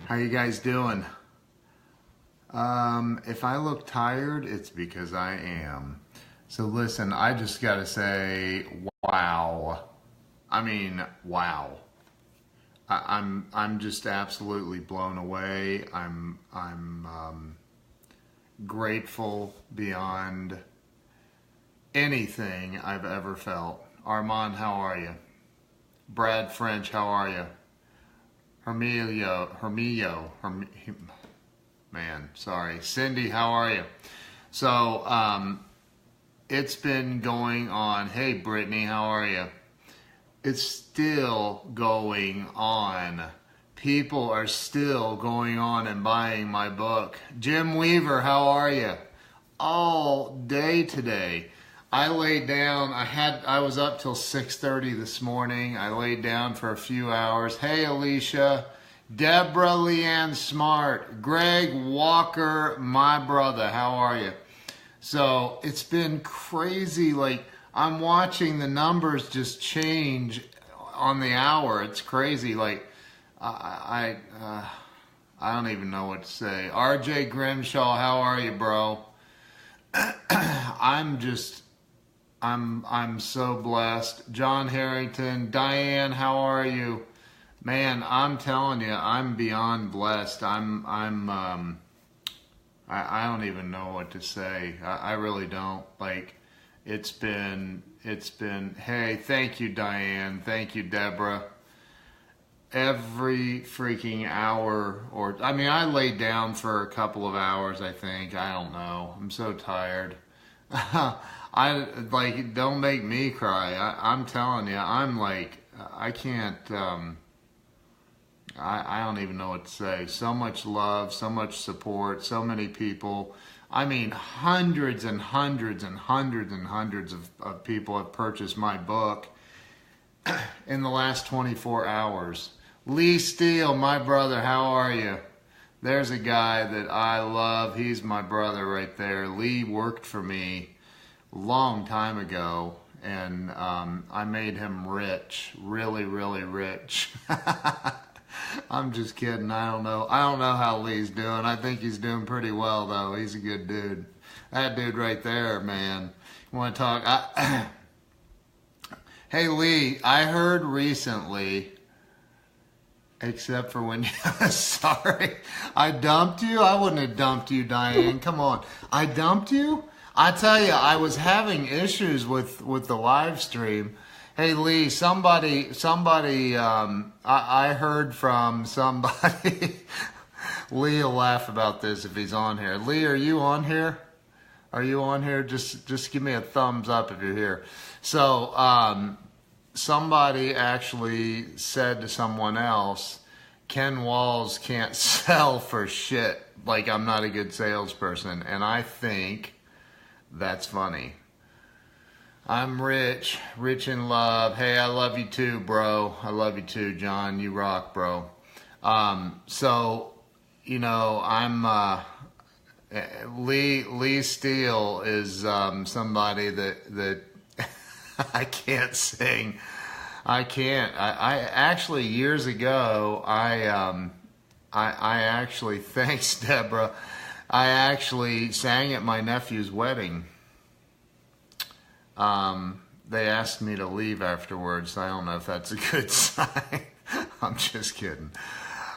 How you guys doing? If I look tired, it's because I am. So listen, I just gotta say, wow. I mean, wow. I'm just absolutely blown away. I'm grateful beyond anything I've ever felt. Armand, how are you? Brad French, how are you? Man, sorry. Cindy, how are you? So, it's been going on. Hey, Brittany, how are you? It's still going on. People are still going on and buying my book. Jim Weaver, how are you? All day today. I laid down. I was up till 6:30 this morning. I laid down for a few hours. Hey, Alicia. Deborah Leanne Smart, Greg Walker, my brother, how are you? So it's been crazy. Like, I'm watching the numbers just change on the hour. It's crazy. Like, I don't even know what to say. RJ Grimshaw, how are you, bro? I'm so blessed. John Harrington, Diane, how are you? Man, I'm telling you, I'm beyond blessed. I don't even know what to say. I really don't. Like, it's been, hey, thank you, Diane. Thank you, Deborah. Every freaking hour, I laid down for a couple of hours, I think. I don't know. I'm so tired. Don't make me cry. I'm telling you, I'm like, I can't, I don't even know what to say. So much love, so much support, so many people. I mean, hundreds and hundreds and hundreds and hundreds of people have purchased my book in the last 24 hours. Lee Steele, my brother, how are you? There's a guy that I love. He's my brother right there. Lee worked for me a long time ago, and I made him rich, really, really rich. I'm just kidding. I don't know how Lee's doing. I think he's doing pretty well, though. He's a good dude. That dude right there, man. You want to talk? Hey, Lee, I heard recently, except for when you, sorry, I dumped you? I wouldn't have dumped you, Diane. Come on. I dumped you? I tell you, I was having issues with the live stream. Hey, Lee, I heard from somebody. Lee will laugh about this if he's on here. Lee, are you on here? Are you on here? Just give me a thumbs up if you're here. So, somebody actually said to someone else, Ken Walls can't sell for shit. Like, I'm not a good salesperson. And I think that's funny. I'm rich in love. Hey, I love you too, bro. I love you too, John. You rock, bro. So, you know, Lee Steele is somebody that I can't sing. I can't. I actually, years ago, I actually, thanks, Deborah, I actually sang at my nephew's wedding. They asked me to leave afterwards, so I don't know if that's a good sign. I'm just kidding.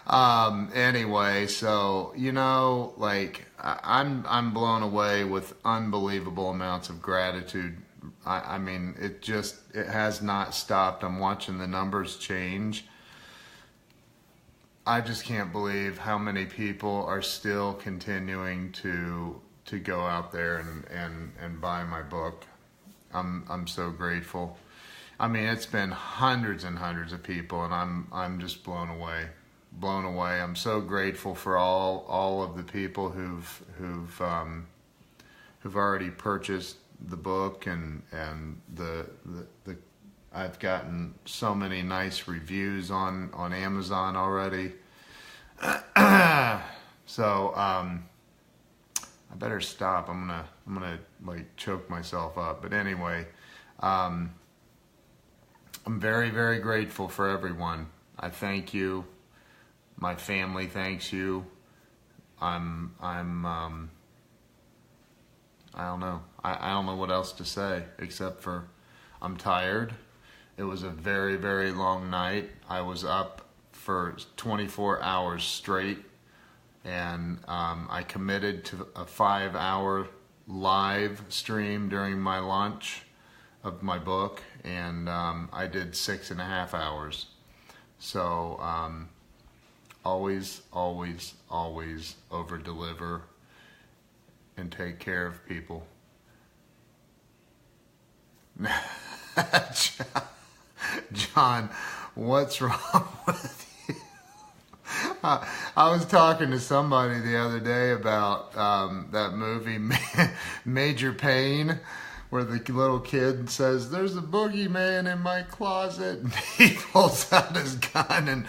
Anyway, so, you know, like, I'm blown away with unbelievable amounts of gratitude. I mean, it has not stopped. I'm watching the numbers change. I just can't believe how many people are still continuing to go out there and buy my book. I'm so grateful. I mean, it's been hundreds and hundreds of people, and I'm just blown away. I'm so grateful for all of the people who've already purchased the book, and the I've gotten so many nice reviews on Amazon already. So I better stop. I'm gonna like choke myself up. But anyway, I'm very, very grateful for everyone. I thank you. My family thanks you. I don't know. I don't know what else to say except for I'm tired. It was a very, very long night. I was up for 24 hours straight, and I committed to a 5-hour live stream during my lunch of my book, and I did 6.5 hours. So always, always, always over deliver and take care of people. John, what's wrong with you? I was talking to somebody the other day about that movie Major Payne, where the little kid says, "There's a boogeyman in my closet," and he pulls out his gun and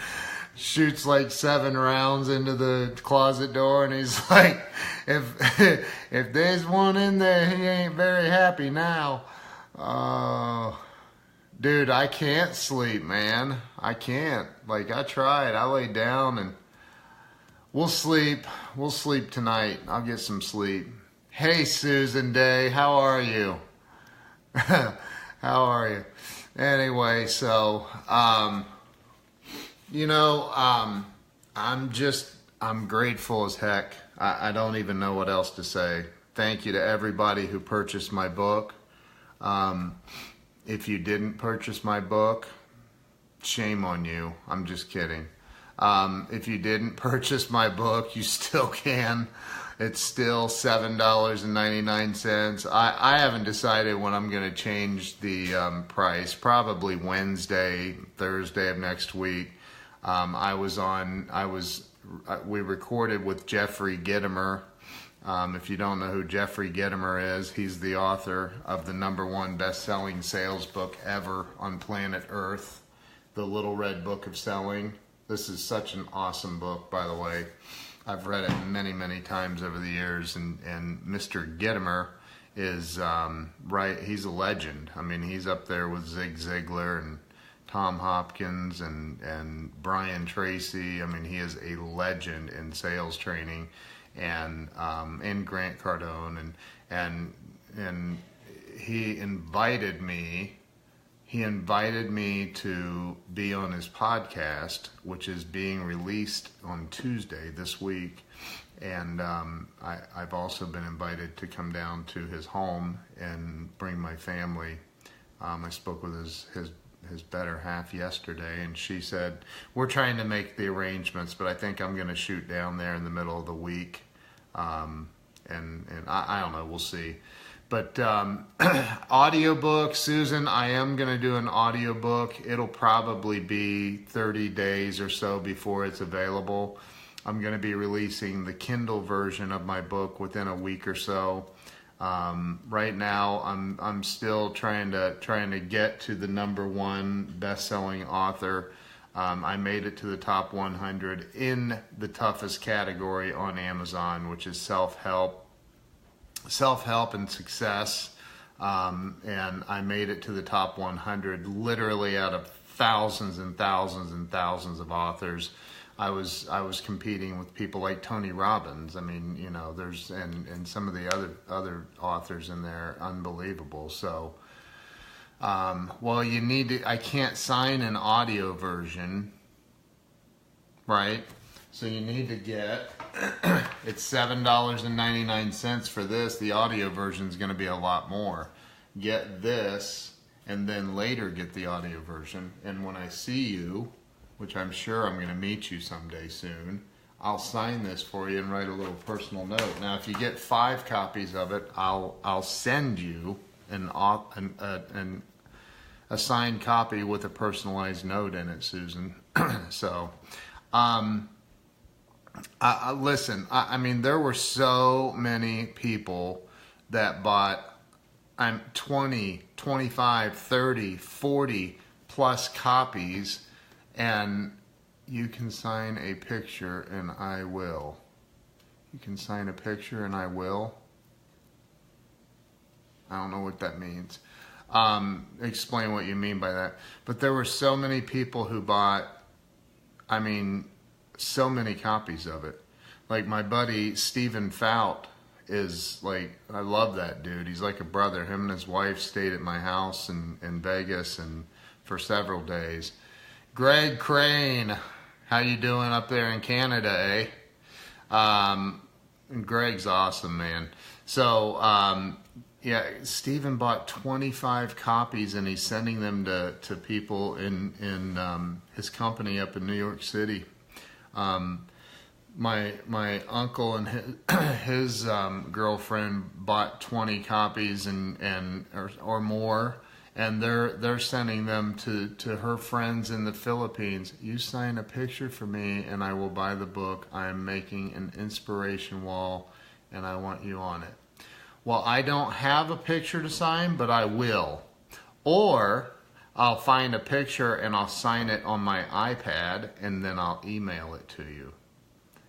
shoots like 7 rounds into the closet door, and he's like, if there's one in there, he ain't very happy now. Dude, I can't sleep, man. I can't. Like, I tried. I laid down, and we'll sleep. We'll sleep tonight. I'll get some sleep. Hey, Susan Day, how are you? How are you? Anyway, so, I'm grateful as heck. I don't even know what else to say. Thank you to everybody who purchased my book. If you didn't purchase my book, shame on you. I'm just kidding. If you didn't purchase my book, you still can. It's still $7.99. I haven't decided when I'm going to change the price. Probably Wednesday, Thursday of next week. We recorded with Jeffrey Gitomer. If you don't know who Jeffrey Gitomer is, he's the author of the #1 best-selling sales book ever on planet Earth, The Little Red Book of Selling. This is such an awesome book, by the way. I've read it many, many times over the years, and Mr. Gitomer is, he's a legend. I mean, he's up there with Zig Ziglar and Tom Hopkins and Brian Tracy. I mean, he is a legend in sales training, and Grant Cardone, and he invited me to be on his podcast, which is being released on Tuesday this week. And I've also been invited to come down to his home and bring my family. I spoke with his better half yesterday, and she said, we're trying to make the arrangements, but I think I'm going to shoot down there in the middle of the week. And I don't know, we'll see. But audiobook, Susan, I am going to do an audiobook. It'll probably be 30 days or so before it's available. I'm going to be releasing the Kindle version of my book within a week or so. Right now, I'm still trying to get to the #1 best-selling author. I made it to the top 100 in the toughest category on Amazon, which is self-help and success. And I made it to the top 100 literally out of thousands and thousands and thousands of authors. I was competing with people like Tony Robbins. I mean, there's and some of the other authors in there, unbelievable. So, well, you need to. I can't sign an audio version, right? So you need to get. It's $7.99 for this. The audio version is going to be a lot more. Get this, and then later get the audio version. And when I see you, which I'm sure I'm going to meet you someday soon, I'll sign this for you and write a little personal note. Now, if you get 5 copies of it, I'll send you a signed copy with a personalized note in it, Susan. So, listen, I mean, there were so many people that bought 20, 25, 30, 40 plus copies, and you can sign a picture and I will. You can sign a picture and I will. I don't know what that means. Explain what you mean by that. But there were so many people who bought, so many copies of it. Like my buddy Stephen Fout is like, I love that dude. He's like a brother. Him and his wife stayed at my house in Vegas and for several days. Greg Crane, how you doing up there in Canada, eh? Greg's awesome, man. So, yeah, Stephen bought 25 copies and he's sending them to people in his company up in New York City. My uncle and his girlfriend bought 20 copies or more, and they're sending them to her friends in the Philippines. You sign a picture for me and I will buy the book. I am making an inspiration wall and I want you on it. Well, I don't have a picture to sign, but I will. Or I'll find a picture and I'll sign it on my iPad and then I'll email it to you.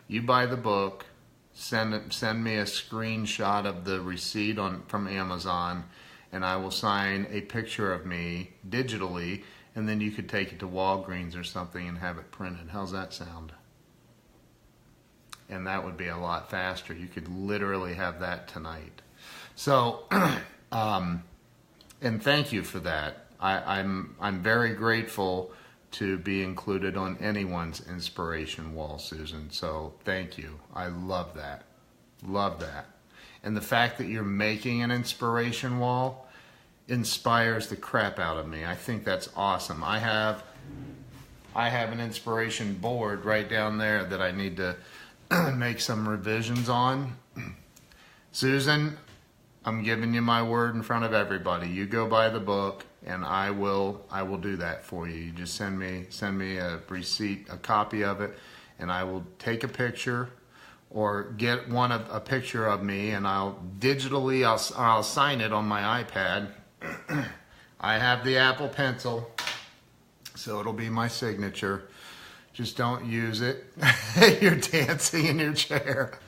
You buy the book, send me a screenshot of the receipt from Amazon, and I will sign a picture of me digitally, and then you could take it to Walgreens or something and have it printed. How's that sound? And that would be a lot faster. You could literally have that tonight. So, and thank you for that. I'm very grateful to be included on anyone's inspiration wall, Susan. So thank you. I love that. Love that. And the fact that you're making an inspiration wall inspires the crap out of me. I think that's awesome. I have an inspiration board right down there that I need to make some revisions on. Susan, I'm giving you my word in front of everybody. You go buy the book, and I will do that for you. You just send me a receipt, a copy of it, and I will take a picture or get a picture of me, and I'll sign it on my iPad. I have the Apple Pencil, so it'll be my signature. Just don't use it. You're dancing in your chair.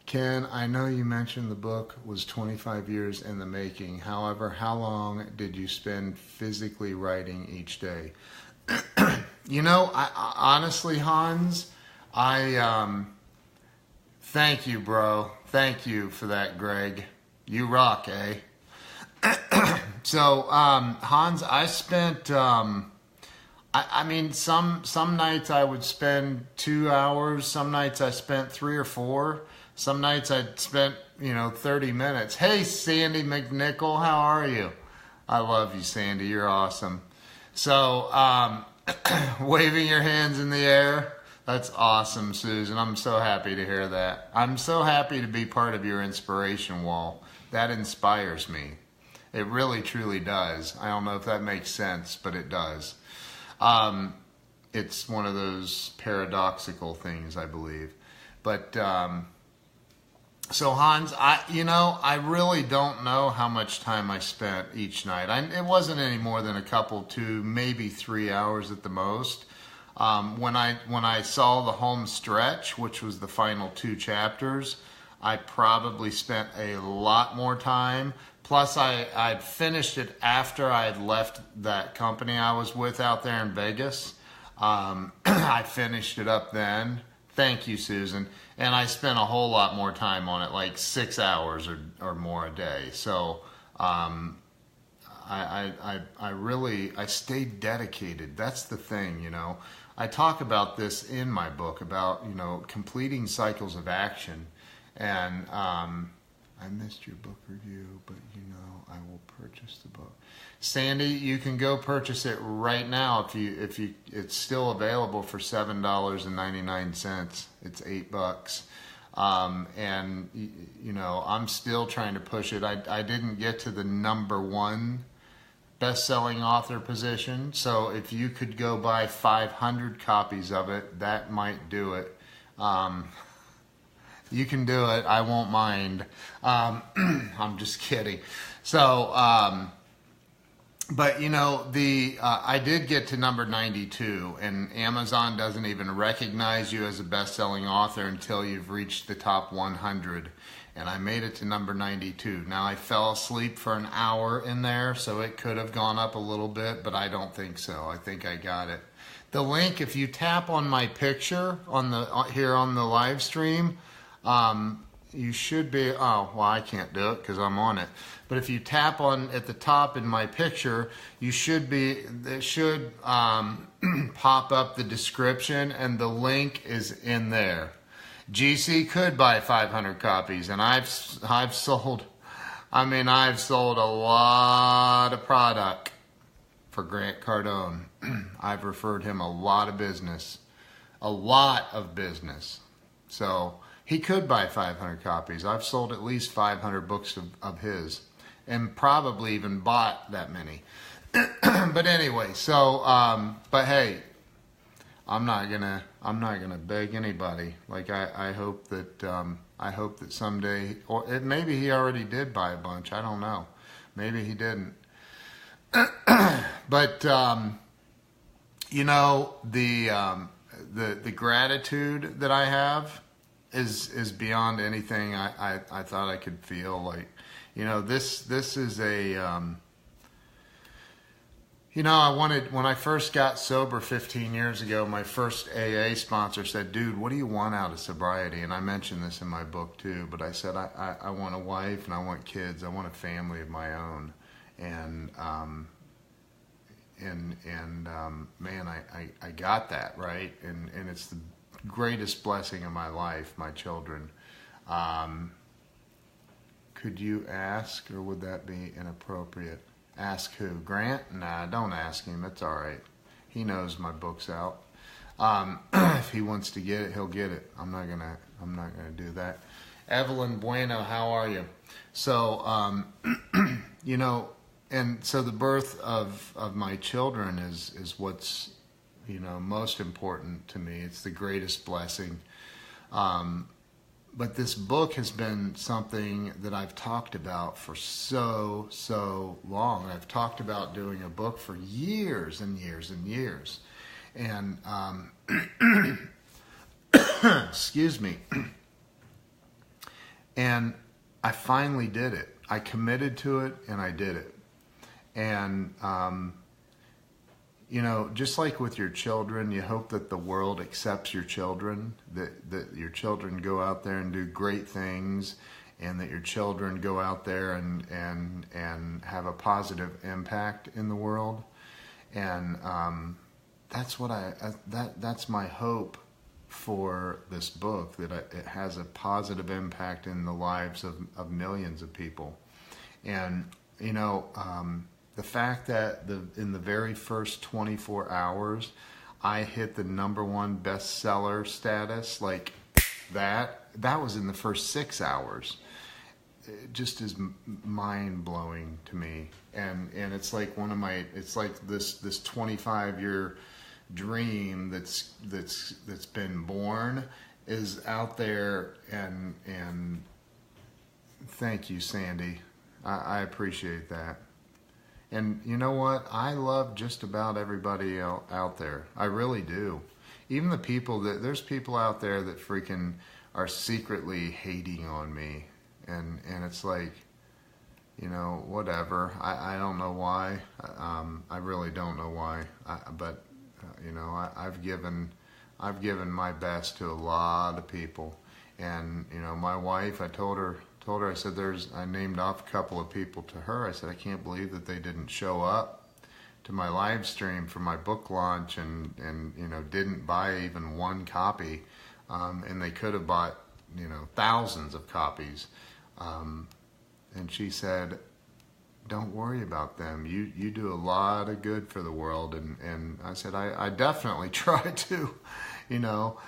Ken, I know you mentioned the book was 25 years in the making. However, how long did you spend physically writing each day? You know, honestly, Hans, thank you, bro. Thank you for that, Greg. You rock, eh? So, Hans, I spent, I mean, some nights I would spend 2 hours. Some nights I spent 3 or 4. Some nights I'd spent, 30 minutes. Hey, Sandy McNichol, how are you? I love you, Sandy. You're awesome. So, waving your hands in the air. That's awesome, Susan. I'm so happy to hear that. I'm so happy to be part of your inspiration wall. That inspires me. It really, truly does. I don't know if that makes sense, but it does. It's one of those paradoxical things, I believe. But, so Hans, I really don't know how much time I spent each night. It wasn't any more than a couple, 2, maybe 3 hours at the most. When I saw the home stretch, which was the final 2 chapters, I probably spent a lot more time. Plus, I'd finished it after I had left that company I was with out there in Vegas. I finished it up then. Thank you, Susan. And I spent a whole lot more time on it, like 6 hours or more a day. So I stayed dedicated. That's the thing, I talk about this in my book about, completing cycles of action. And I missed your book review, but I will purchase the book. Sandy, you can go purchase it right now if you it's still available for $7.99. It's $8. And I'm still trying to push it. I didn't get to the #1 best-selling author position. So if you could go buy 500 copies of it, that might do it. You can do it. I won't mind. I'm just kidding. So, but I did get to number 92, and Amazon doesn't even recognize you as a best-selling author until you've reached the top 100. And I made it to number 92. Now, I fell asleep for an hour in there, so it could have gone up a little bit, but I don't think so. I think I got it. The link, if you tap on my picture on the here on the live stream, you should be, oh, well, I can't do it because I'm on it. But if you tap on at the top in my picture, you should be, it should pop up the description, and the link is in there. GC could buy 500 copies, and I've sold, I've sold a lot of product for Grant Cardone. I've referred him a lot of business. So he could buy 500 copies. I've sold at least 500 books of his, and probably even bought that many. But anyway, so but hey, I'm not gonna beg anybody. Like I hope that someday, or maybe he already did buy a bunch. I don't know. Maybe he didn't. But you know, the gratitude that I have is beyond anything I thought I could feel. Like, you know, this is a you know, when I first got sober 15 years ago, my first AA sponsor said, dude, what do you want out of sobriety? And I mentioned this in my book too, but I said, I want a wife and I want kids. I want a family of my own. And man, I got that, right? And it's the greatest blessing of my life, my children. Could you ask, or would that be inappropriate? Ask who? Grant? Nah, don't ask him. It's all right. He knows my book's out. If he wants to get it, he'll get it. I'm not gonna do that. Evelyn Bueno, how are you? So, you know, and so the birth of my children is what's, you know, most important to me. It's the greatest blessing. But this book has been something that I've talked about for so long. I've talked about doing a book for years and years and years. And, excuse me. And I finally did it. I committed to it and I did it. And, you know, just like with your children, you hope that the world accepts your children, that your children go out there and do great things, and that your children go out there and have a positive impact in the world. And that's what that's my hope for this book, that it has a positive impact in the lives of millions of people. And, you know, the fact that in the very first 24 hours, I hit the #1 bestseller status, like that was in the first 6 hours. It just is mind-blowing to me. And it's like it's like this 25-year dream that's been born is out there, and thank you, Sandy. I appreciate that. And you know what? I love just about everybody out there. I really do. Even the people there's people out there that freaking are secretly hating on me. And it's like, you know, whatever. I don't know why. I really don't know why. But you know, I've given my best to a lot of people. And, you know, my wife, I told her, I said, I named off a couple of people to her. I said, I can't believe that they didn't show up to my live stream for my book launch and you know, didn't buy even one copy. And they could have bought, you know, thousands of copies. And she said, don't worry about them. You do a lot of good for the world. And I said, I definitely try to, you know.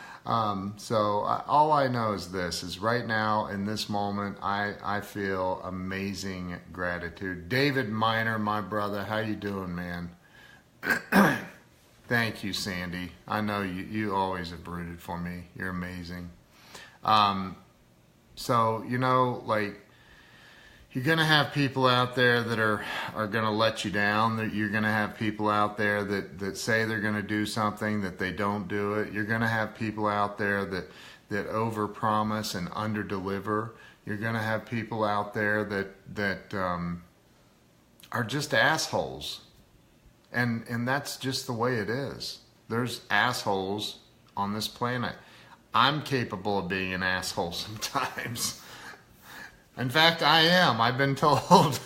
So all I know is this, is right now in this moment, I feel amazing gratitude. David Miner, my brother, how you doing, man? Thank you, Sandy. I know you always have rooted for me. You're amazing. So, you know, like, you're going to have people out there that are going to let you down. That you're going to have people out there that say they're going to do something that they don't do it. You're going to have people out there that overpromise and underdeliver. You're going to have people out there that are just assholes. And that's just the way it is. There's assholes on this planet. I'm capable of being an asshole sometimes. In fact, I am. I've been told.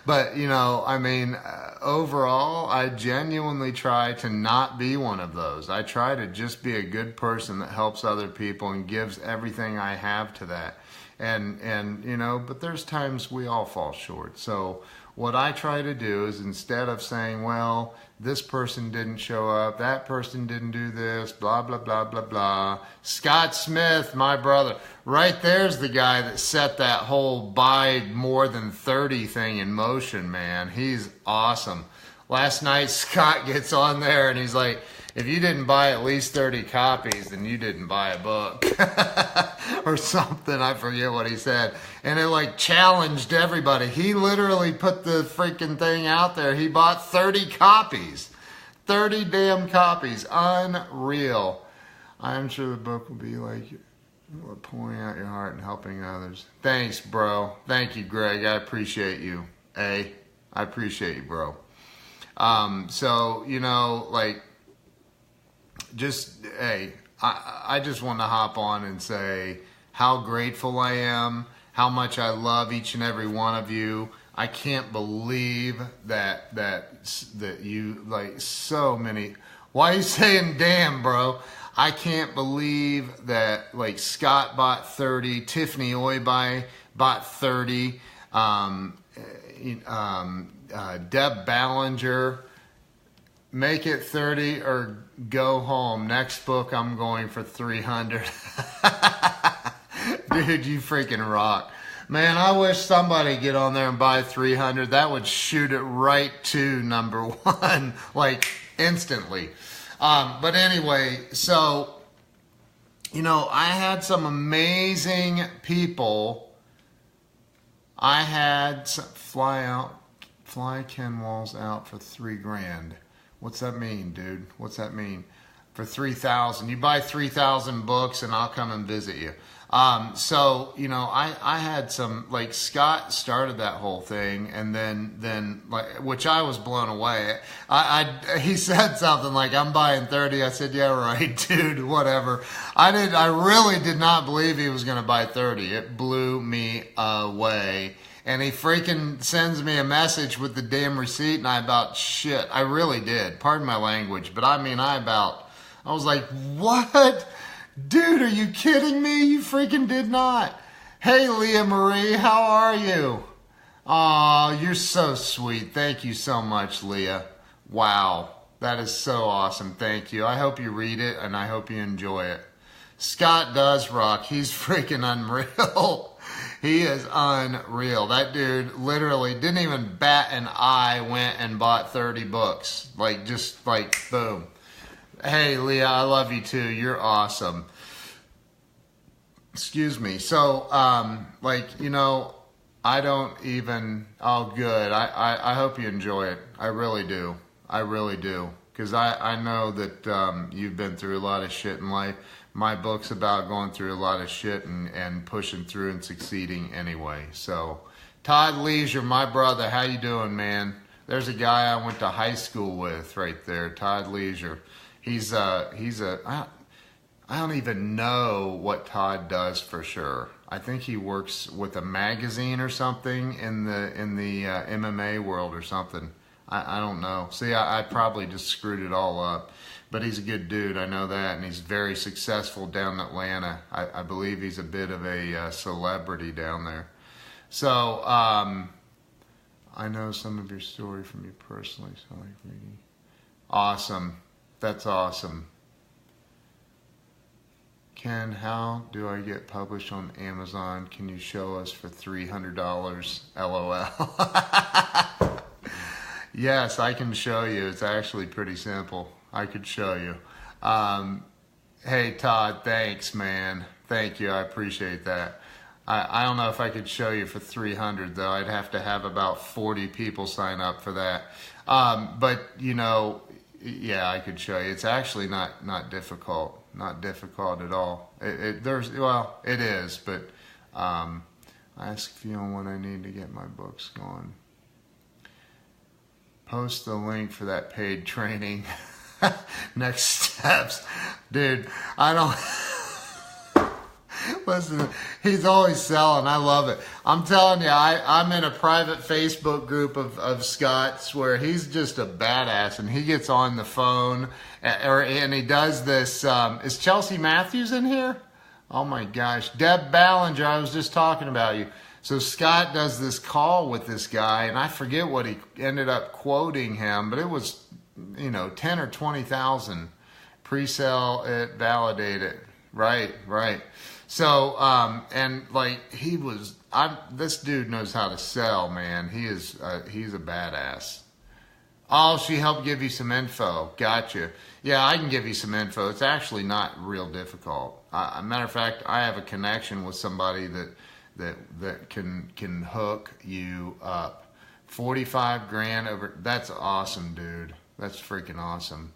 But, you know, I mean, overall, I genuinely try to not be one of those. I try to just be a good person that helps other people and gives everything I have to that. And you know, but there's times we all fall short. So what I try to do is, instead of saying, well, this person didn't show up, that person didn't do this, blah, blah, blah, blah, blah. Scott Smith, my brother, right there's the guy that set that whole buy more than 30 thing in motion, man. He's awesome. Last night, Scott gets on there and he's like, if you didn't buy at least 30 copies, then you didn't buy a book. Or something, I forget what he said. And it like challenged everybody. He literally put the freaking thing out there. He bought 30 copies. 30 damn copies. Unreal. I'm sure the book will be like pouring out your heart and helping others. Thanks, bro. Thank you, Greg. I appreciate you. I appreciate you, bro. So, you know, like, just, hey, I just want to hop on and say how grateful I am, how much I love each and every one of you. I can't believe that you, like, so many. Why are you saying damn, bro? I can't believe that, like, Scott bought 30, Tiffany Oyby bought 30, Deb Ballinger, make it 30 or go home. Next book, I'm going for 300. Dude, you freaking rock. Man, I wish somebody get on there and buy 300. That would shoot it right to number one, like instantly. But anyway, so, you know, I had some amazing people. I had some fly Ken Walls out for $3,000. What's that mean, dude? What's that mean? For 3,000. You buy 3,000 books and I'll come and visit you. So, you know, I had some, like, Scott started that whole thing, and then like, which I was blown away. He said something like, I'm buying 30. I said, yeah, right, dude, whatever. I really did not believe he was going to buy 30. It blew me away. And he freaking sends me a message with the damn receipt, and I about shit. I really did. Pardon my language, but I mean, I was like, what? Dude, are you kidding me? You freaking did not. Hey, Leah Marie, how are you? Aw, you're so sweet. Thank you so much, Leah. Wow, that is so awesome. Thank you. I hope you read it, and I hope you enjoy it. Scott does rock. He's freaking unreal. He is unreal. That dude literally didn't even bat an eye, went and bought 30 books. Like, just like, boom. Hey, Leah, I love you too. You're awesome. Excuse me. So, like, you know, I don't even, oh, good. I hope you enjoy it. I really do. I really do. Because I know that you've been through a lot of shit in life. My book's about going through a lot of shit and pushing through and succeeding anyway. So, Todd Leisure, my brother, how you doing, man? There's a guy I went to high school with right there, Todd Leisure. I don't even know what Todd does for sure. I think he works with a magazine or something in the MMA world or something. I don't know. See, I probably just screwed it all up. But he's a good dude, I know that, and he's very successful down in Atlanta. I believe he's a bit of a celebrity down there. So, I know some of your story from you personally, so I like reading. Awesome. That's awesome. Ken, how do I get published on Amazon? Can you show us for $300? LOL. Yes, I can show you. It's actually pretty simple. I could show you. Hey, Todd, thanks, man. Thank you. I appreciate that. I don't know if I could show you for 300 though. I'd have to have about 40 people sign up for that. But, you know, yeah, I could show you. It's actually not difficult. Not difficult at all. Well, it is, but ask Fiona what I need to get my books going. Post the link for that paid training. Next steps. Dude, I don't... Listen, he's always selling. I love it. I'm telling you, I'm in a private Facebook group of Scott's where he's just a badass, and he gets on the phone, and he does this. Is Chelsea Matthews in here? Oh my gosh. Deb Ballinger, I was just talking about you. So Scott does this call with this guy, and I forget what he ended up quoting him, but it was, 10 or 20,000. Pre-sell it, validate it. Right. So, and like this dude knows how to sell, man. He's a badass. Oh, she helped give you some info. Gotcha. Yeah, I can give you some info. It's actually not real difficult. Matter of fact, I have a connection with somebody that can hook you up. 45 grand over. That's awesome, dude. That's freaking awesome.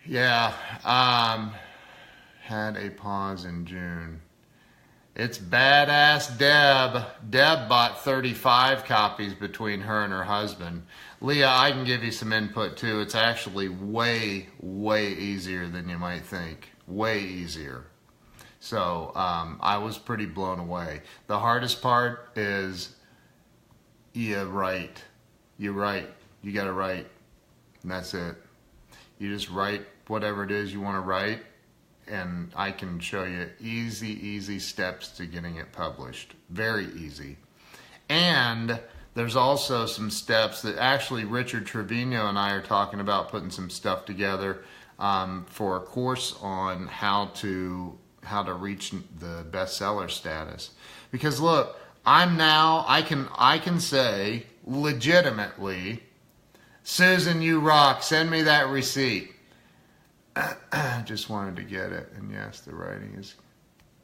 Yeah. Had a pause in June. It's badass Deb. Deb bought 35 copies between her and her husband. Leah, I can give you some input too. It's actually way, way easier than you might think. Way easier. So I was pretty blown away. The hardest part is you write. You write. You got to write. And that's it. You just write whatever it is you want to write. And I can show you easy steps to getting it published. Very easy. And there's also some steps that actually Richard Trevino and I are talking about putting some stuff together for a course on how to reach the bestseller status. Because look, I can say legitimately, Susan, you rock, send me that receipt. Just wanted to get it, and yes, the writing is,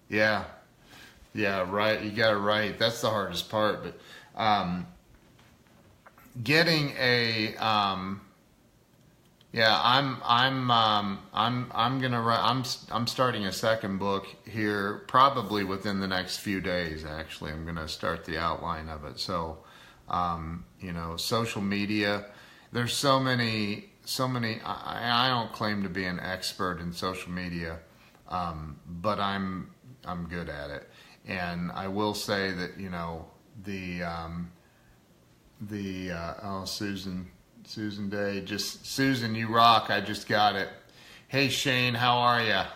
yeah, right. You got to write. That's the hardest part. But getting a, I'm gonna write. I'm starting a second book here, probably within the next few days. Actually, I'm gonna start the outline of it. So, social media. There's so many. I don't claim to be an expert in social media, but I'm good at it. And I will say that Susan Day, just Susan, you rock. I just got it. Hey Shane, how are ya?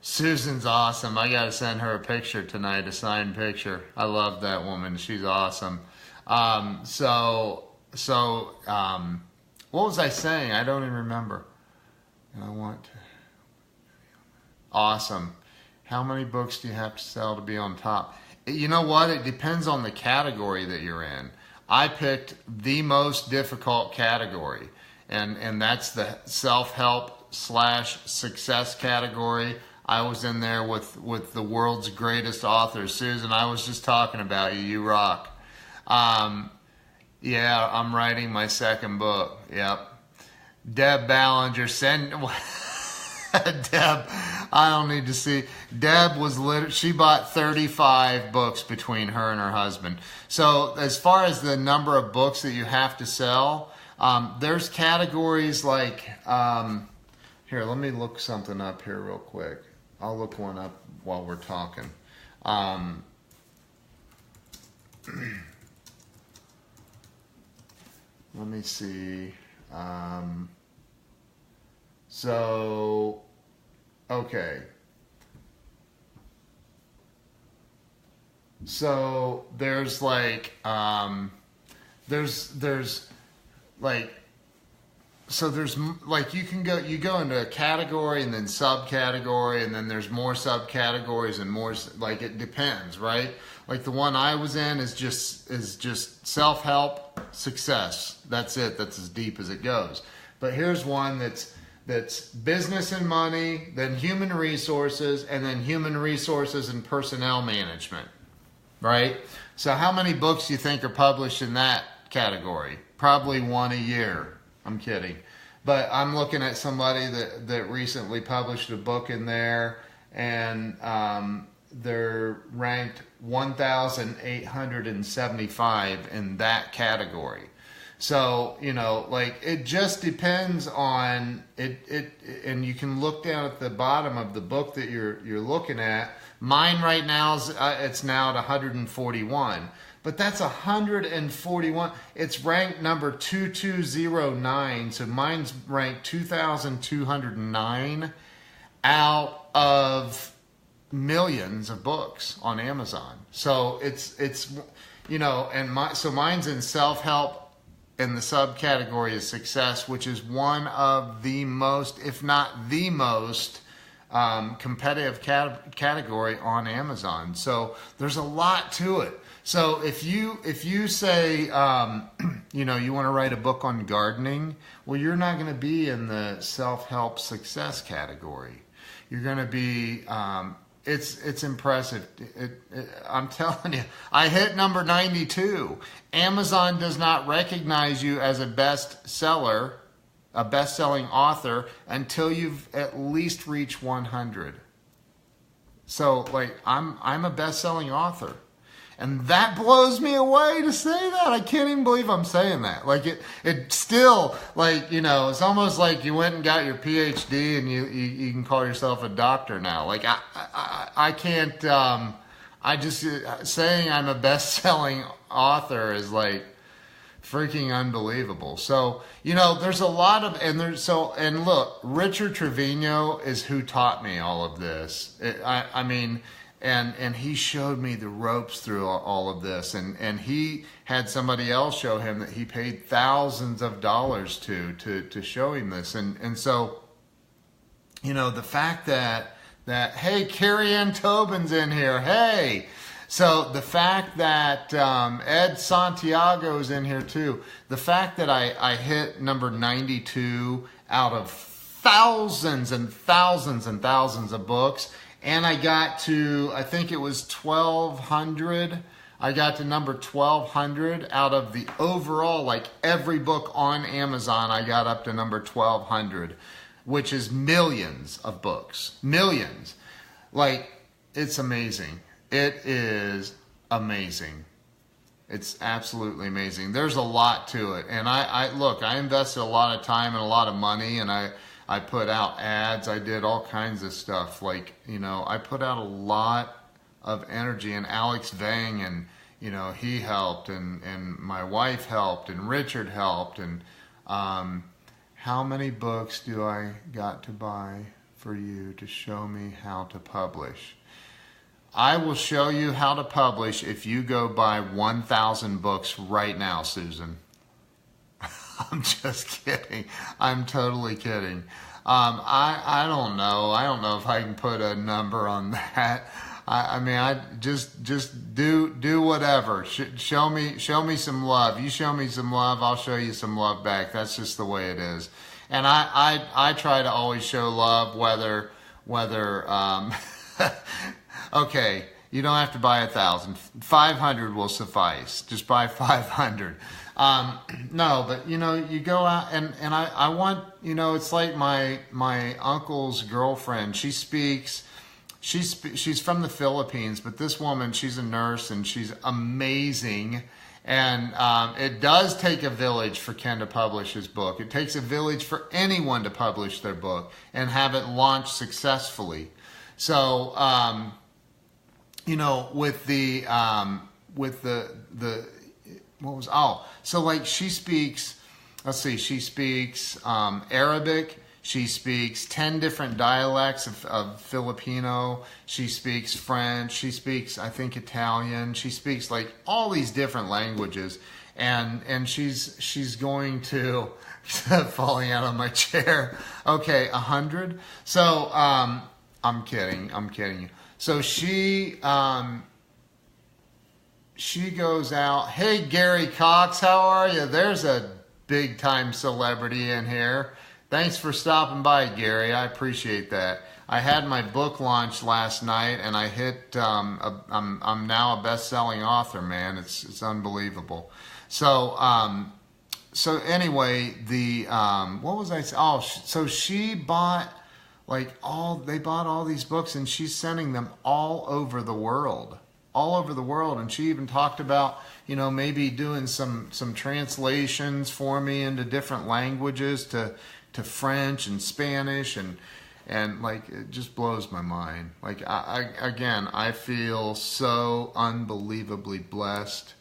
Susan's awesome. I gotta send her a picture tonight, a signed picture. I love that woman. She's awesome. What was I saying? I don't even remember. And I want to... Awesome. How many books do you have to sell to be on top? You know what? It depends on the category that you're in. I picked the most difficult category, and that's the self-help / success category. I was in there with the world's greatest authors. Susan, I was just talking about you. You rock. Yeah, I'm writing my second book. Yep. Deb Ballinger, send... Deb, I don't need to see. Deb was she bought 35 books between her and her husband. So as far as the number of books that you have to sell, there's categories like... here, let me look something up here real quick. I'll look one up while we're talking. Let me see. Okay. So there's like, you can go into a category and then subcategory, and then there's more subcategories and more, like it depends, right? Like the one I was in is just self-help, success. That's it. That's as deep as it goes. But here's one that's business and money, then human resources, and then human resources and personnel management, right? So how many books do you think are published in that category? Probably one a year. I'm kidding. But I'm looking at somebody that recently published a book in there, and they're ranked 1,875 in that category. So, like it just depends on it, and you can look down at the bottom of the book that you're looking at. Mine right now is it's now at 141, but that's 141. It's ranked number 2209, so mine's ranked 2,209 out of millions of books on Amazon. So it's so mine's in self-help. And the subcategory is success, which is one of the most, if not the most, competitive category on Amazon. So there's a lot to it. So if you say, you want to write a book on gardening, well, you're not going to be in the self-help success category. You're going to be, it's impressive. I'm telling you, I hit number 92. Amazon does not recognize you as a bestseller, a best-selling author, until you've at least reached 100. So, like, I'm a best-selling author. And that blows me away to say that. I can't even believe I'm saying that. Like it still, like, it's almost like you went and got your PhD and you can call yourself a doctor now. Like I can't, I just, saying I'm a best-selling author is like freaking unbelievable. So, there's a lot of, and look, Richard Trevino is who taught me all of this. And he showed me the ropes through all of this, and he had somebody else show him that he paid thousands of dollars to show him this, and so, the fact that hey, Carrie Ann Tobin's in here, hey, so the fact that Ed Santiago's in here too, the fact that I hit number 92 out of thousands and thousands and thousands of books. And I got to, I think it was 1,200. I got to number 1,200 out of the overall, like every book on Amazon, I got up to number 1,200, which is millions of books. Millions. Like, it's amazing. It is amazing. It's absolutely amazing. There's a lot to it. And I invested a lot of time and a lot of money, and I put out ads. I did all kinds of stuff. Like, I put out a lot of energy, and Alex Vang, and, he helped, and my wife helped, and Richard helped. And how many books do I got to buy for you to show me how to publish? I will show you how to publish if you go buy 1,000 books right now, Susan. I'm just kidding. I'm totally kidding. I don't know. I don't know if I can put a number on that. I just do whatever. Show me some love. You show me some love, I'll show you some love back. That's just the way it is. And I try to always show love, whether okay, you don't have to buy 1,000. 500 will suffice. Just buy 500. No, but you go out and I want, it's like my uncle's girlfriend. She's from the Philippines, but this woman, she's a nurse and she's amazing. And it does take a village for Ken to publish his book. It takes a village for anyone to publish their book and have it launched successfully. So, with the so like she speaks Arabic, she speaks 10 different dialects of Filipino, she speaks French, she speaks, I think, Italian, she speaks like all these different languages, and she's going to, falling out of my chair, okay, 100, so, I'm kidding you. So she goes out, hey, Gary Cox, how are you? There's a big time celebrity in here. Thanks for stopping by, Gary. I appreciate that. I had my book launch last night, and I hit, I'm now a best-selling author, man. It's unbelievable. So, anyway, what was I saying? Oh, so she bought, they bought all these books, and she's sending them all over the world. all over the world. And she even talked about, maybe doing some translations for me into different languages to French and Spanish, and like, it just blows my mind. Like, I feel so unbelievably blessed.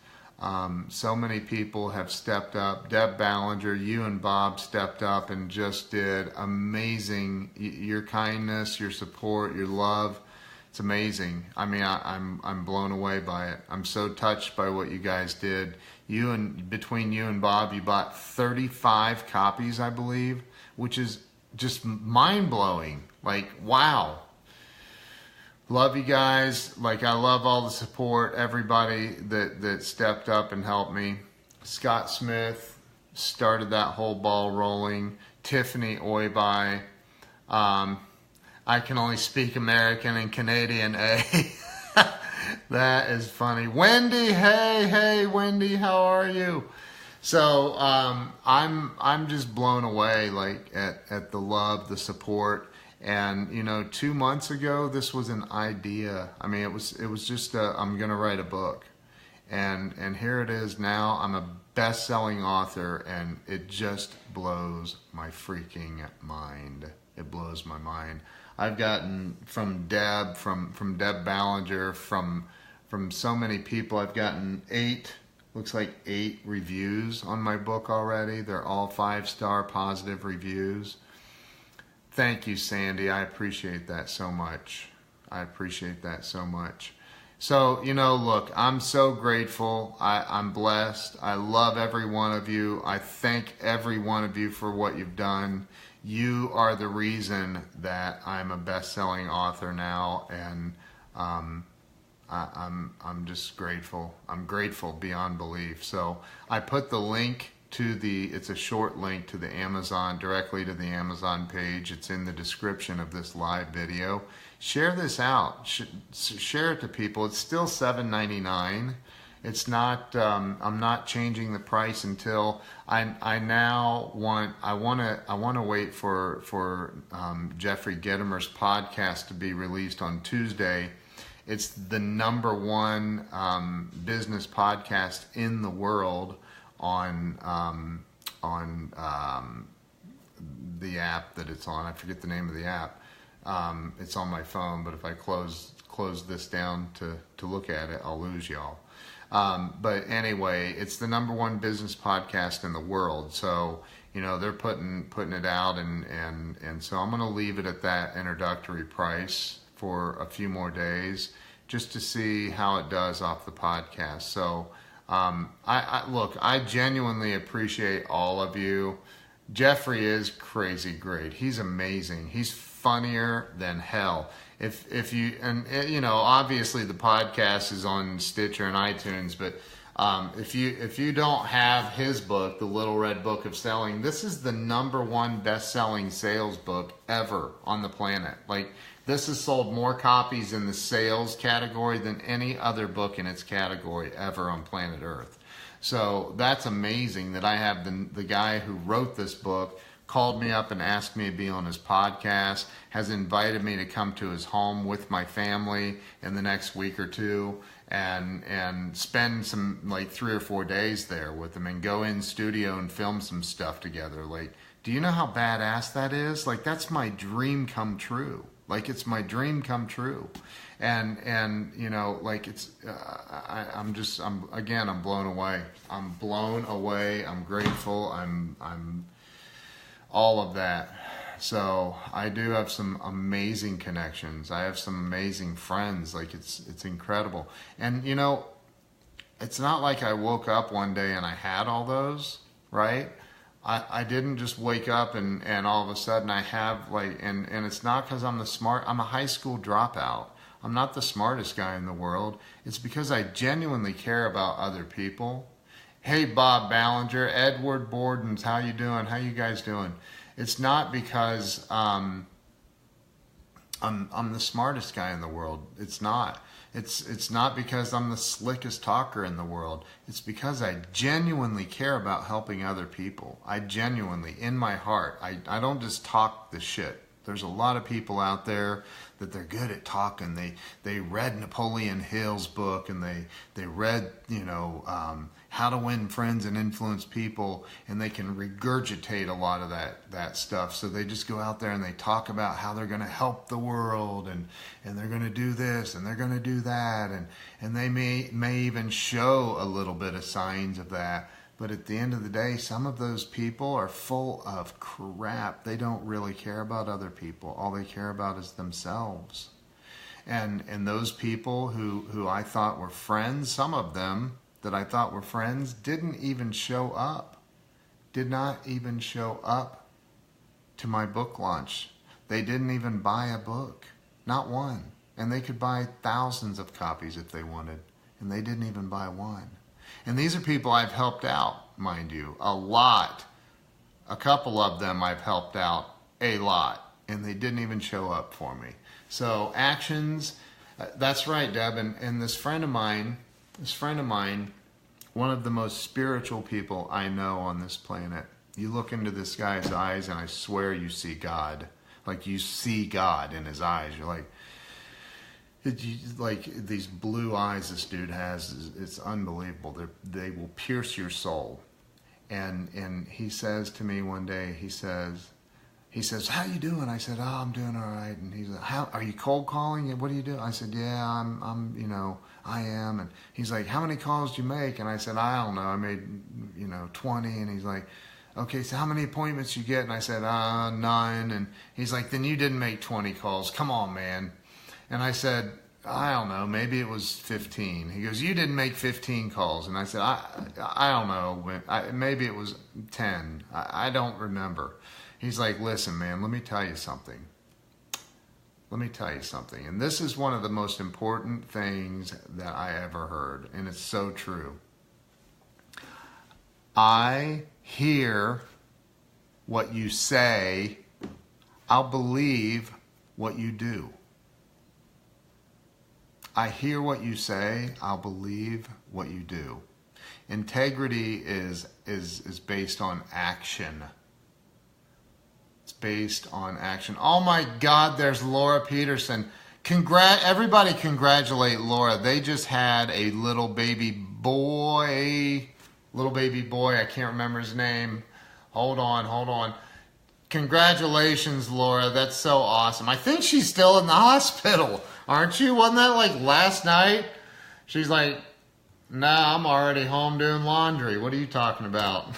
So many people have stepped up. Deb Ballinger, you and Bob stepped up and just did amazing. Your kindness, your support, your love, it's amazing. I mean, I'm blown away by it. I'm so touched by what you guys did. Between you and Bob, you bought 35 copies, I believe, which is just mind-blowing. Like, wow. Love you guys. Like, I love all the support, everybody that stepped up and helped me. Scott Smith started that whole ball rolling. Tiffany Oibai. I can only speak American and Canadian, eh? That is funny. Wendy, hey, Wendy, how are you? So I'm just blown away, like, at the love, the support. And 2 months ago, this was an idea. I mean, it was just I'm gonna write a book, and here it is now. I'm a best-selling author, and it just blows my freaking mind. It blows my mind. I've gotten from Deb, from Deb Ballinger, from so many people. I've gotten 8 reviews on my book already. They're all 5-star positive reviews. Thank you, Sandy. I appreciate that so much. So, look, I'm so grateful. I'm blessed. I love every one of you. I thank every one of you for what you've done. You are the reason that I'm a best-selling author now, and I'm just grateful. I'm grateful beyond belief. So I put the link it's a short link to the Amazon, directly to the Amazon page. It's in the description of this live video. Share this out. Share it to people. It's still $7.99. It's not. I'm not changing the price until I want to wait for Jeffrey Gitomer's podcast to be released on Tuesday. It's the #1 business podcast in the world on the app that it's on. I forget the name of the app. It's on my phone, but if I close this down to look at it, I'll lose y'all. But anyway, it's the #1 business podcast in the world. So they're putting it out, and so I'm going to leave it at that introductory price for a few more days, just to see how it does off the podcast. So. I genuinely appreciate all of you. Jeffrey is crazy great. He's amazing. He's funnier than hell. If you, obviously the podcast is on Stitcher and iTunes, but if you don't have his book, The Little Red Book of Selling, this is the #1 best-selling sales book ever on the planet. Like, this has sold more copies in the sales category than any other book in its category ever on planet Earth. So that's amazing that I have the guy who wrote this book called me up and asked me to be on his podcast, has invited me to come to his home with my family in the next week or two, and spend some, like, 3 or 4 days there with him and go in studio and film some stuff together. Like, do you know how badass that is? Like, that's my dream come true. Like, it's my dream come true. And like, it's, I'm blown away. I'm blown away. I'm grateful. I'm all of that. So I do have some amazing connections. I have some amazing friends. Like, it's incredible. And it's not like I woke up one day and I had all those, right? I didn't just wake up and all of a sudden I have, like, and it's not because I'm a high school dropout. I'm not the smartest guy in the world. It's because I genuinely care about other people. Hey, Bob Ballinger, Edward Bordens, how you doing? How you guys doing? It's not because I'm the smartest guy in the world. It's not. It's not because I'm the slickest talker in the world. It's because I genuinely care about helping other people. I genuinely, in my heart, I don't just talk the shit. There's a lot of people out there that they're good at talking. They read Napoleon Hill's book, and they read, How to Win Friends and Influence People, and they can regurgitate a lot of that stuff. So they just go out there and they talk about how they're going to help the world, and they're going to do this and they're going to do that, and they may even show a little bit of signs of that. But at the end of the day, some of those people are full of crap. They don't really care about other people. All they care about is themselves. And those people who I thought were friends, some of them that I thought were friends, didn't even show up. Did not even show up to my book launch. They didn't even buy a book. Not one. And they could buy thousands of copies if they wanted. And they didn't even buy one. And these are people I've helped out, mind you, a lot. A couple of them I've helped out a lot, and they didn't even show up for me. So actions, that's right, Deb. And this friend of mine, one of the most spiritual people I know on this planet. You look into this guy's eyes, and I swear you see God. Like, you see God in his eyes. You're like, these blue eyes this dude has, it's unbelievable. They will pierce your soul. And he says to me one day, he says, how you doing? I said, I'm doing all right. And he's like, how are you cold calling? What do you do? I said, yeah, I am. And he's like, how many calls do you make? And I said, I don't know. I made, 20. And he's like, okay, so how many appointments you get? And I said, 9. And he's like, then you didn't make 20 calls. Come on, man. And I said, I don't know, maybe it was 15. He goes, you didn't make 15 calls. And I said, I don't know, maybe it was 10. I don't remember. He's like, listen, man, let me tell you something. And this is one of the most important things that I ever heard, and it's so true. I hear what you say. I'll believe what you do. I hear what you say, I'll believe what you do. Integrity is based on action. It's based on action. Oh my God, there's Laura Peterson. Everybody congratulate Laura. They just had a little baby boy. I can't remember his name. Hold on. Congratulations, Laura. That's so awesome. I think she's still in the hospital. Aren't you? Wasn't that like last night? She's like, nah, I'm already home doing laundry. What are you talking about?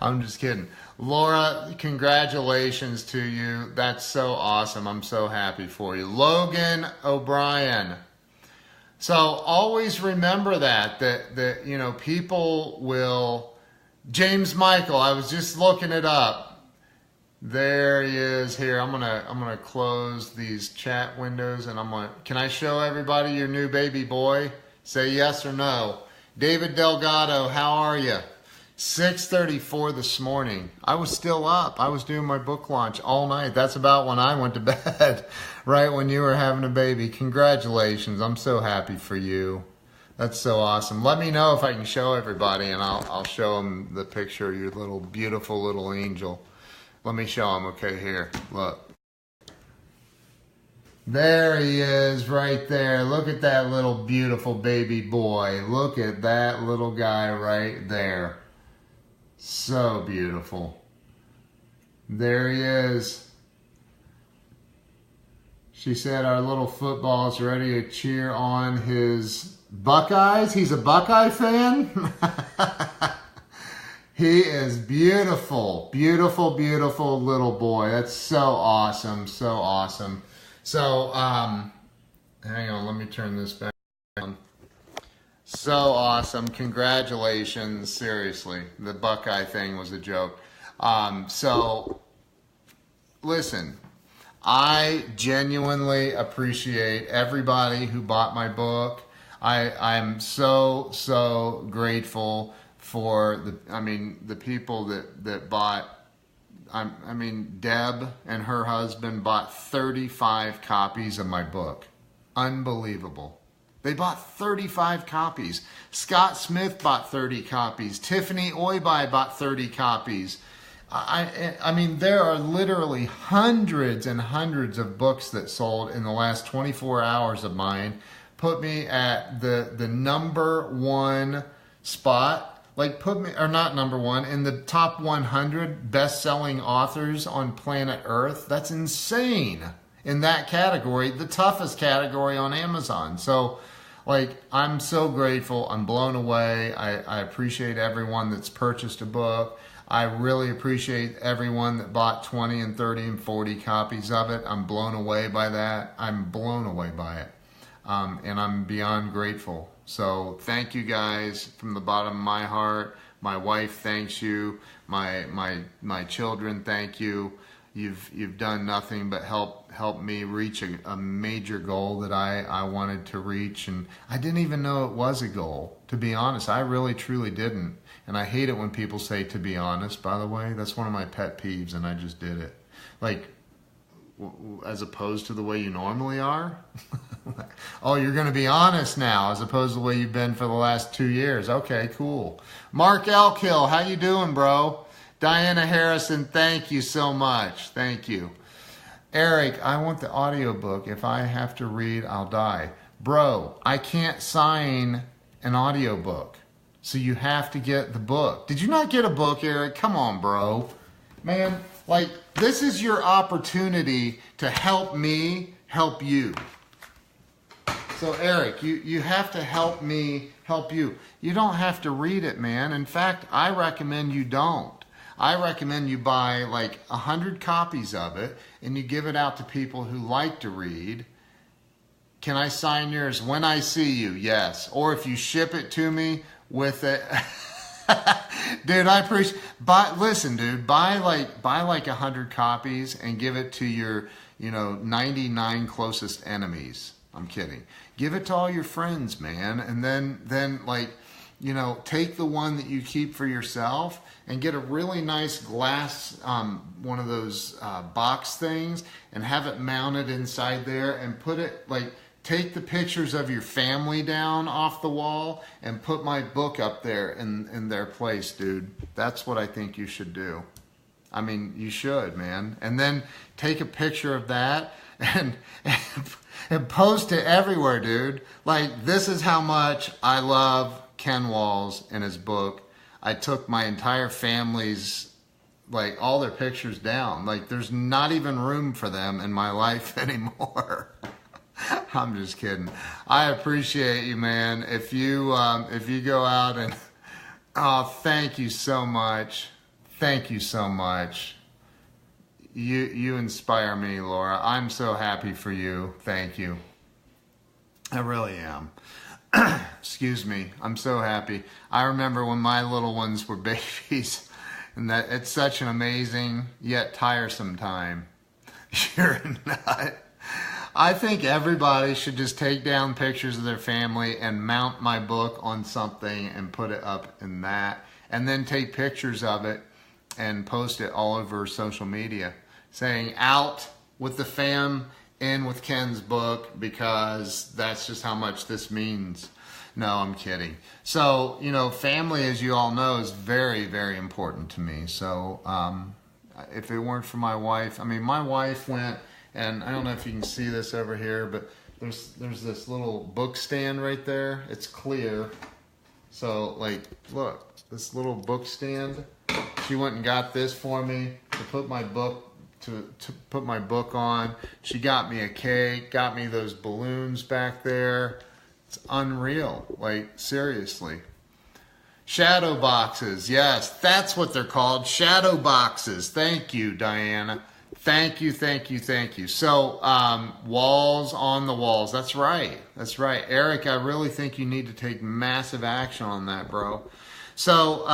I'm just kidding. Laura, congratulations to you. That's so awesome. I'm so happy for you. Logan O'Brien. So always remember that people will... James Michael, I was just looking it up. There he is here. I'm gonna close these chat windows, and can I show everybody your new baby boy? Say yes or no. David Delgado, how are you? 6:34 this morning. I was still up. I was doing my book launch all night. That's about when I went to bed, right when you were having a baby. Congratulations. I'm so happy for you. That's so awesome. Let me know if I can show everybody, and I'll show them the picture of your little beautiful little angel. Let me show him. Okay, here. Look. There he is right there. Look at that little beautiful baby boy. Look at that little guy right there. So beautiful. There he is. She said our little football's ready to cheer on his Buckeyes. He's a Buckeye fan? He is beautiful, beautiful, beautiful little boy. That's so awesome, so awesome. So, hang on, let me turn this back on. So awesome, congratulations, seriously. The Buckeye thing was a joke. So, listen, I genuinely appreciate everybody who bought my book. I'm so grateful for the people that bought. Deb and her husband bought 35 copies of my book. Unbelievable. They bought 35 copies. Scott Smith bought 30 copies. Tiffany Oyby bought 30 copies. I mean, there are literally hundreds and hundreds of books that sold in the last 24 hours of mine. Put me at the number one spot. Like, put me, or not number one, in the top 100 best-selling authors on planet Earth. That's insane. In that category, the toughest category on Amazon. So, like, I'm so grateful. I'm blown away. I appreciate everyone that's purchased a book. I really appreciate everyone that bought 20 and 30 and 40 copies of it. I'm blown away by that. I'm blown away by it. And I'm beyond grateful. So thank you guys from the bottom of my heart. My wife thanks you. My children thank you. You've done nothing but help me reach a major goal that I wanted to reach, and I didn't even know it was a goal, to be honest. I really truly didn't. And I hate it when people say to be honest, by the way. That's one of my pet peeves, and I just did it. Like, as opposed to the way you normally are. Oh, you're going to be honest now as opposed to the way you've been for the last 2 years. Okay, cool. Mark Elkill, how you doing, bro? Diana Harrison, thank you so much. Thank you. Eric, I want the audiobook. If I have to read, I'll die. Bro, I can't sign an audiobook. So you have to get the book. Did you not get a book, Eric? Come on, bro. Man, like, this is your opportunity to help me help you. So, Eric, you have to help me help you. You don't have to read it, man. In fact, I recommend you don't. I recommend you buy like 100 copies of it and you give it out to people who like to read. Can I sign yours when I see you? Yes. Or if you ship it to me with it. Dude, I appreciate. Listen, dude, buy like 100 copies and give it to your 99 closest enemies. I'm kidding. Give it to all your friends, man, and then like, take the one that you keep for yourself and get a really nice glass, one of those box things, and have it mounted inside there, and put it like. Take the pictures of your family down off the wall and put my book up there in their place, dude. That's what I think you should do. I mean, you should, man. And then take a picture of that and post it everywhere, dude. Like, this is how much I love Ken Walls and his book. I took my entire family's, like, all their pictures down. Like, there's not even room for them in my life anymore. I'm just kidding. I appreciate you, man. If you go out and thank you so much. Thank you so much. You inspire me, Laura. I'm so happy for you. Thank you. I really am. Excuse me. I'm so happy. I remember when my little ones were babies, and that it's such an amazing yet tiresome time. You're a nut. I think everybody should just take down pictures of their family and mount my book on something and put it up in that. And then take pictures of it and post it all over social media saying, out with the fam, in with Ken's book, because that's just how much this means. No, I'm kidding. So, family, as you all know, is very, very important to me. So if it weren't for my wife, my wife went... And I don't know if you can see this over here, but there's this little book stand right there. It's clear. So, like, look, this little book stand. She went and got this for me to put my book to put my book on. She got me a cake, got me those balloons back there. It's unreal. Like, seriously. Shadow boxes. Yes, that's what they're called. Shadow boxes. Thank you, Diana. Thank you, thank you, thank you. So, walls on the walls. That's right. That's right. Eric, I really think you need to take massive action on that, bro. So,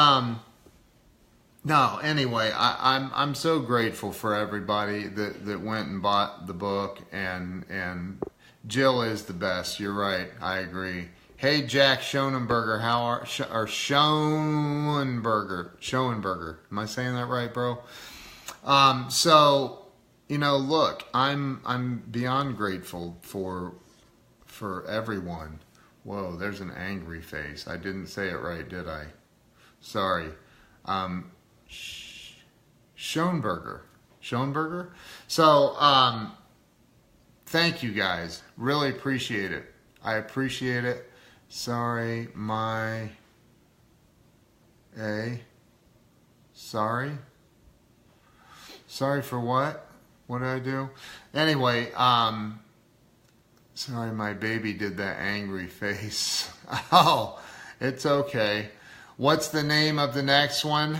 no, anyway, I'm so grateful for everybody that went and bought the book, and Jill is the best. You're right. I agree. Hey, Jack Schoenberger, Schoenberger. Am I saying that right, bro? So, look, I'm beyond grateful for everyone. Whoa, there's an angry face. I didn't say it right, did I? Sorry. Schoenberger. So, thank you guys. Really appreciate it. I appreciate it. Sorry, sorry. Sorry for what? What did I do? Anyway, sorry, my baby did that angry face. Oh, it's okay. What's the name of the next one?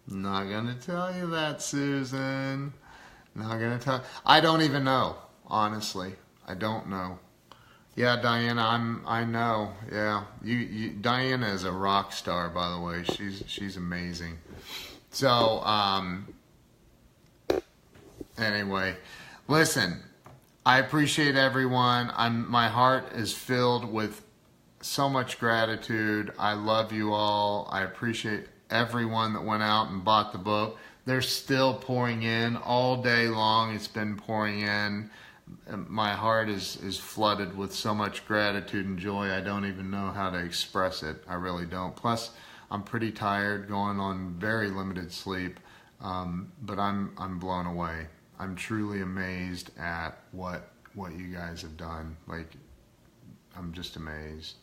Not gonna tell you that, Susan. Not gonna tell. I don't even know, honestly. I don't know. Yeah, Diana, I know. Yeah, Diana is a rock star, by the way. She's amazing. So, anyway, listen. I appreciate everyone. My heart is filled with so much gratitude. I love you all. I appreciate everyone that went out and bought the book. They're still pouring in all day long. It's been pouring in. My heart is flooded with so much gratitude and joy. I don't even know how to express it. I really don't. Plus, I'm pretty tired, going on very limited sleep. But I'm blown away. I'm truly amazed at what you guys have done. Like, I'm just amazed.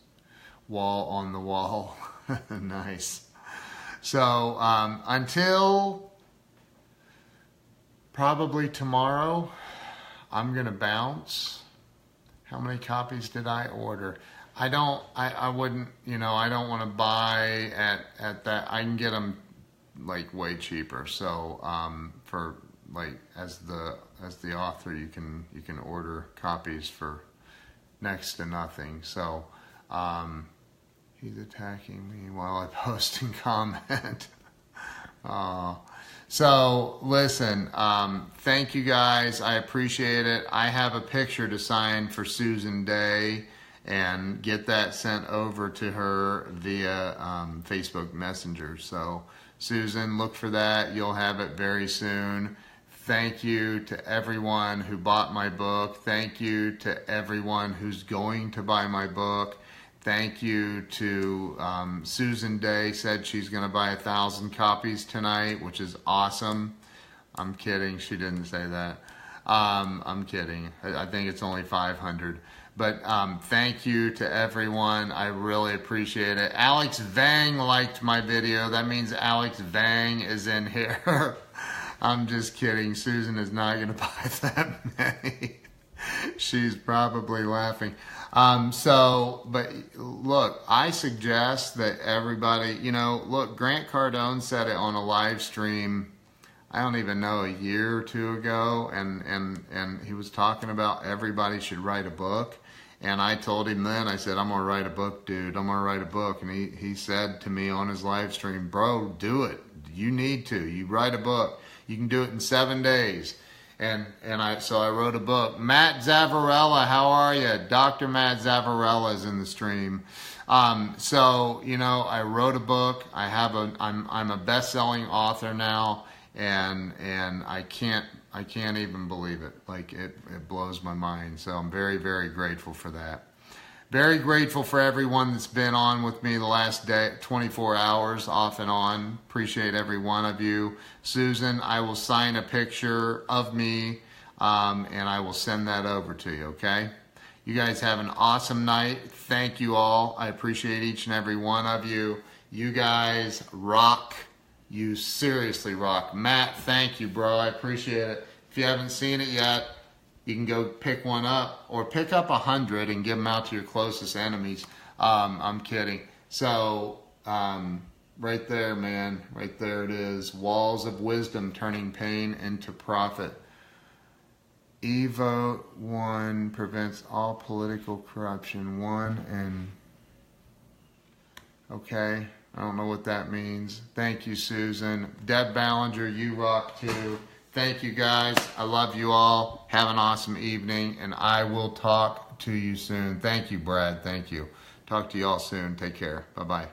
Wall on the wall. Nice. So, until probably tomorrow, I'm going to bounce. How many copies did I order? I wouldn't, I don't want to buy at that. I can get them like way cheaper. So, for like, as the author, you can order copies for next to nothing. So, he's attacking me while I post and comment. So listen, thank you guys. I appreciate it. I have a picture to sign for Susan Day and get that sent over to her via Facebook Messenger. So Susan, look for that. You'll have it very soon. Thank you to everyone who bought my book. Thank you to everyone who's going to buy my book. Thank you to Susan Day, said she's going to buy 1,000 copies tonight, which is awesome. I'm kidding. She didn't say that. I'm kidding. I think it's only 500. But thank you to everyone. I really appreciate it. Alex Vang liked my video. That means Alex Vang is in here. I'm just kidding. Susan is not going to buy that many. She's probably laughing. But look, I suggest that everybody, look, Grant Cardone said it on a live stream, I don't even know, a year or two ago, and he was talking about everybody should write a book. And I told him then, I said, I'm going to write a book, dude. I'm going to write a book. And he said to me on his live stream, bro, do it. You need to. You write a book. You can do it in 7 days. So I wrote a book. Matt Zavarella, how are you? Dr. Matt Zavarella is in the stream. I wrote a book. I'm a best-selling author now, and I can't even believe it. Like, it blows my mind. So I'm very, very grateful for that. Very grateful for everyone that's been on with me the last day, 24 hours off and on. Appreciate every one of you. Susan, I will sign a picture of me, and I will send that over to you, okay? You guys have an awesome night. Thank you all. I appreciate each and every one of you. You guys rock. You seriously rock. Matt, thank you, bro. I appreciate it. If you haven't seen it yet, you can go pick one up, or pick up 100 and give them out to your closest enemies. I'm kidding. So, right there, man. Right there it is. Walls of Wisdom, Turning Pain into Profit. Evo 1 prevents all political corruption. 1 and... Okay. I don't know what that means. Thank you, Susan. Deb Ballinger, you rock too. Thank you, guys. I love you all. Have an awesome evening, and I will talk to you soon. Thank you, Brad. Thank you. Talk to you all soon. Take care. Bye-bye.